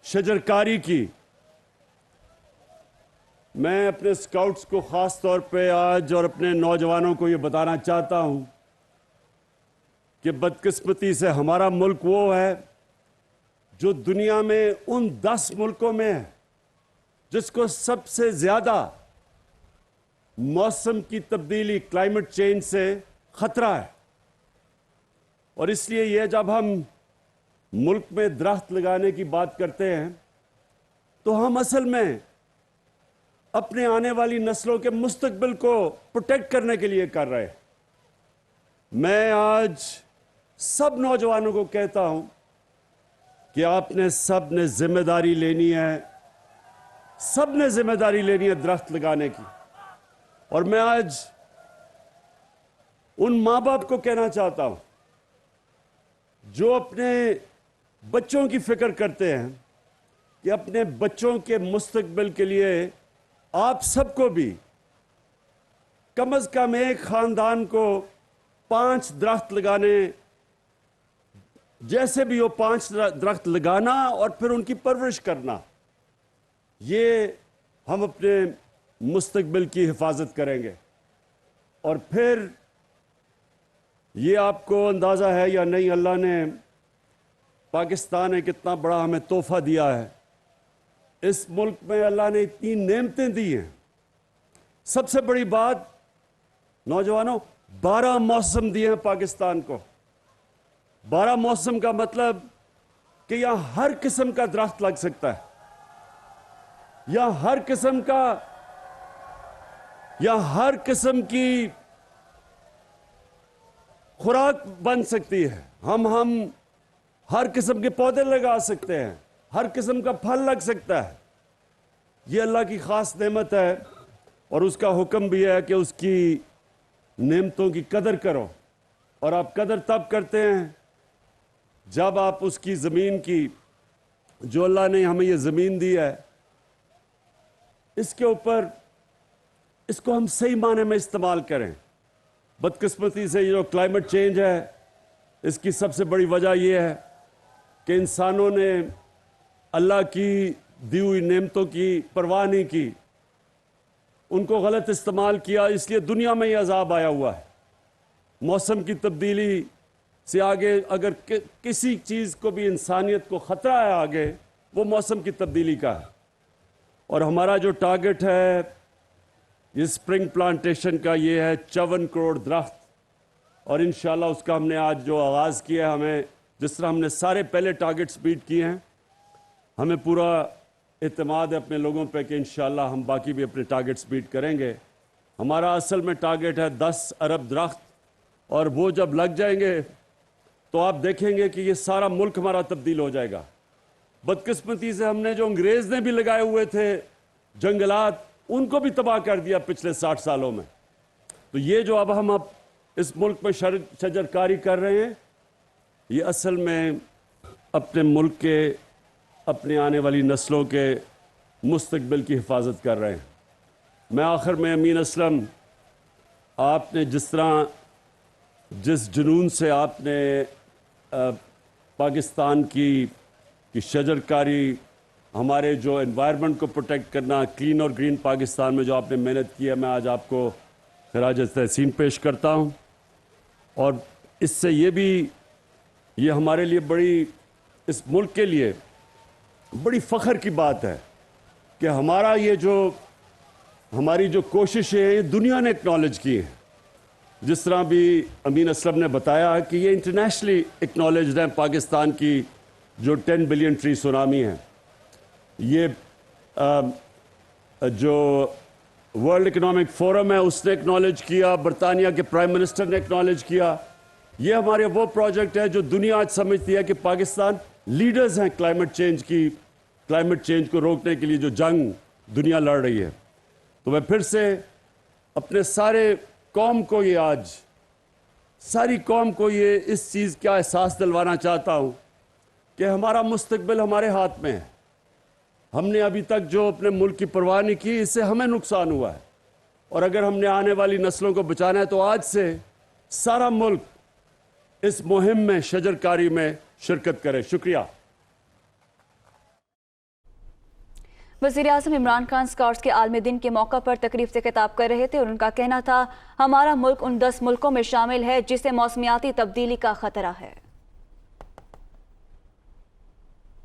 شجرکاری کی، میں اپنے اسکاؤٹس کو خاص طور پہ آج اور اپنے نوجوانوں کو یہ بتانا چاہتا ہوں کہ بدقسمتی سے ہمارا ملک وہ ہے جو دنیا میں ان 10 ملکوں میں ہے جس کو سب سے زیادہ موسم کی تبدیلی، کلائمیٹ چینج سے خطرہ ہے۔ اور اس لیے یہ جب ہم ملک میں درخت لگانے کی بات کرتے ہیں تو ہم اصل میں اپنے آنے والی نسلوں کے مستقبل کو پروٹیکٹ کرنے کے لیے کر رہے ہیں۔ میں آج سب نوجوانوں کو کہتا ہوں کہ آپ نے سب نے ذمہ داری لینی ہے، سب نے ذمہ داری لینی ہے درخت لگانے کی۔ اور میں آج ان ماں باپ کو کہنا چاہتا ہوں جو اپنے بچوں کی فکر کرتے ہیں کہ اپنے بچوں کے مستقبل کے لیے آپ سب کو بھی کم از کم ایک خاندان کو 5 درخت لگانے، جیسے بھی ہو 5 درخت لگانا اور پھر ان کی پرورش کرنا، یہ ہم اپنے مستقبل کی حفاظت کریں گے۔ اور پھر یہ آپ کو اندازہ ہے یا نہیں، اللہ نے پاکستان ایک اتنا بڑا ہمیں تحفہ دیا ہے۔ اس ملک میں اللہ نے اتنی نعمتیں دی ہیں۔ سب سے بڑی بات نوجوانوں، 12 موسم دیے ہیں پاکستان کو۔ 12 موسم کا مطلب کہ یہاں ہر قسم کا درخت لگ سکتا ہے، یا ہر قسم کی خوراک بن سکتی ہے۔ ہم ہر قسم کے پودے لگا سکتے ہیں، ہر قسم کا پھل لگ سکتا ہے۔ یہ اللہ کی خاص نعمت ہے، اور اس کا حکم بھی ہے کہ اس کی نعمتوں کی قدر کرو۔ اور آپ قدر تب کرتے ہیں جب آپ اس کی زمین کی، جو اللہ نے ہمیں یہ زمین دی ہے، اس کے اوپر اس کو ہم صحیح معنی میں استعمال کریں۔ بدقسمتی سے یہ جو کلائمیٹ چینج ہے، اس کی سب سے بڑی وجہ یہ ہے کہ انسانوں نے اللہ کی دی ہوئی نعمتوں کی پرواہ نہیں کی، ان کو غلط استعمال کیا، اس لیے دنیا میں یہ عذاب آیا ہوا ہے۔ موسم کی تبدیلی سے آگے اگر کسی چیز کو بھی انسانیت کو خطرہ ہے آگے، وہ موسم کی تبدیلی کا ہے۔ اور ہمارا جو ٹارگٹ ہے یہ سپرنگ پلانٹیشن کا، یہ ہے 54 کروڑ درخت، اور انشاءاللہ اس کا ہم نے آج جو آغاز کیا ہے، ہمیں جس طرح ہم نے سارے پہلے ٹارگٹس بیٹ کیے ہیں، ہمیں پورا اعتماد ہے اپنے لوگوں پہ کہ انشاءاللہ ہم باقی بھی اپنے ٹارگٹس بیٹ کریں گے۔ ہمارا اصل میں ٹارگٹ ہے 10 ارب درخت، اور وہ جب لگ جائیں گے تو آپ دیکھیں گے کہ یہ سارا ملک ہمارا تبدیل ہو جائے گا۔ بدقسمتی سے ہم نے جو انگریز نے بھی لگائے ہوئے تھے جنگلات، ان کو بھی تباہ کر دیا پچھلے 60 سالوں میں۔ تو یہ جو اب ہم اس ملک میں شجرکاری کر رہے ہیں، یہ اصل میں اپنے ملک کے، اپنے آنے والی نسلوں کے مستقبل کی حفاظت کر رہے ہیں۔ میں آخر میں امین اسلم، آپ نے جس جنون سے آپ نے پاکستان کی شجرکاری، ہمارے جو انوائرمنٹ کو پروٹیکٹ کرنا، کلین اور گرین پاکستان میں جو آپ نے محنت کی ہے، میں آج آپ کو خراج تحسین پیش کرتا ہوں۔ اور اس سے یہ ہمارے لیے اس ملک کے لیے بڑی فخر کی بات ہے کہ ہماری جو کوششیں ہیں، یہ دنیا نے اکنالج کی ہیں۔ جس طرح بھی امین اسلم نے بتایا کہ یہ انٹرنیشنلی اکنالجڈ ہیں، پاکستان کی جو 10 بلین ٹری سونامی ہے، یہ جو ورلڈ اکنامک فورم ہے اس نے اکنالج کیا، برطانیہ کے پرائم منسٹر نے اکنالج کیا۔ یہ ہمارے وہ پروجیکٹ ہے جو دنیا آج سمجھتی ہے کہ پاکستان لیڈرز ہیں کلائمیٹ چینج کو روکنے کے لیے جو جنگ دنیا لڑ رہی ہے۔ تو میں پھر سے اپنے ساری قوم کو اس چیز کا احساس دلوانا چاہتا ہوں کہ ہمارا مستقبل ہمارے ہاتھ میں ہے۔ ہم نے ابھی تک جو اپنے ملک کی پرواہ نہیں کی، اس سے ہمیں نقصان ہوا ہے، اور اگر ہم نے آنے والی نسلوں کو بچانا ہے تو آج سے سارا ملک اس مہم میں، شجرکاری میں شرکت کرے۔ شکریہ۔ وزیر اعظم عمران خان اسکاؤٹس کے عالمی دن کے موقع پر تقریب سے خطاب کر رہے تھے اور ان کا کہنا تھا ہمارا ملک ان 10 ملکوں میں شامل ہے جسے موسمیاتی تبدیلی کا خطرہ ہے۔